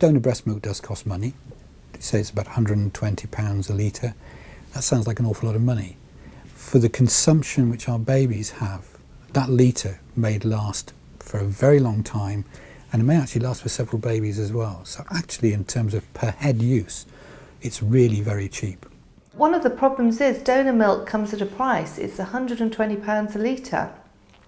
donor breast milk does cost money. You say it's about £120 a litre. That sounds like an awful lot of money. For the consumption which our babies have, that litre may last for a very long time, and it may actually last for several babies as well. So actually, in terms of per head use, it's really very cheap. One of the problems is donor milk comes at a price. It's £120 a litre.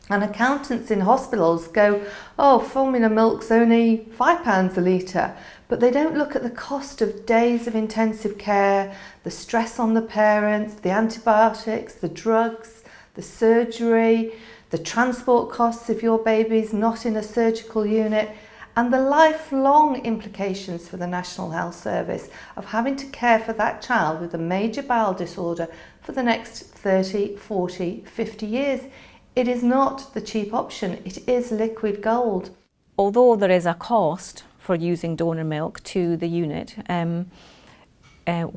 And accountants in hospitals go, oh, formula milk's only £5 a litre. But they don't look at the cost of days of intensive care, the stress on the parents, the antibiotics, the drugs, the surgery, the transport costs if your baby's not in a surgical unit, and the lifelong implications for the National Health Service of having to care for that child with a major bowel disorder for the next 30, 40, 50 years. It is not the cheap option, it is liquid gold. Although there is a cost for using donor milk to the unit,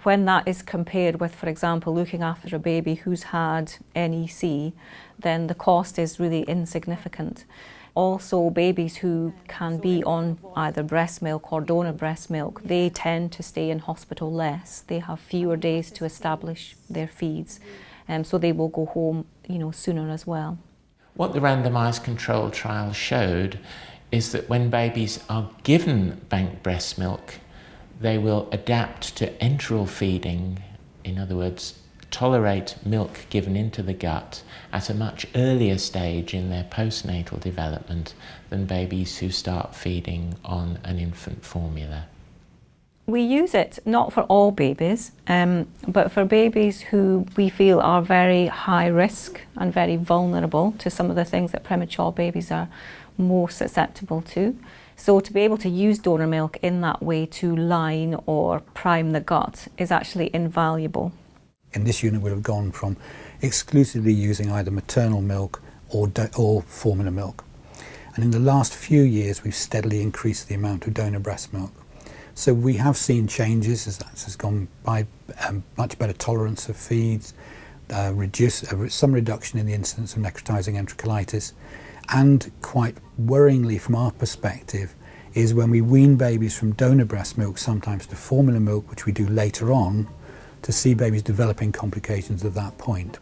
when that is compared with, for example, looking after a baby who's had NEC, then the cost is really insignificant. Also, babies who can be on either breast milk or donor breast milk, they tend to stay in hospital less. They have fewer days to establish their feeds, so they will go home, sooner as well. What the randomised controlled trial showed is that when babies are given bank breast milk, they will adapt to enteral feeding, in other words, tolerate milk given into the gut at a much earlier stage in their postnatal development than babies who start feeding on an infant formula. We use it not for all babies, but for babies who we feel are very high risk and very vulnerable to some of the things that premature babies are more susceptible to. So to be able to use donor milk in that way to line or prime the gut is actually invaluable. In this unit, we'll have gone from exclusively using either maternal milk or formula milk. And in the last few years, we've steadily increased the amount of donor breast milk. So we have seen changes as that has gone by, much better tolerance of feeds, some reduction in the incidence of necrotizing enterocolitis, and quite worryingly from our perspective is when we wean babies from donor breast milk sometimes to formula milk, which we do later on, to see babies developing complications at that point.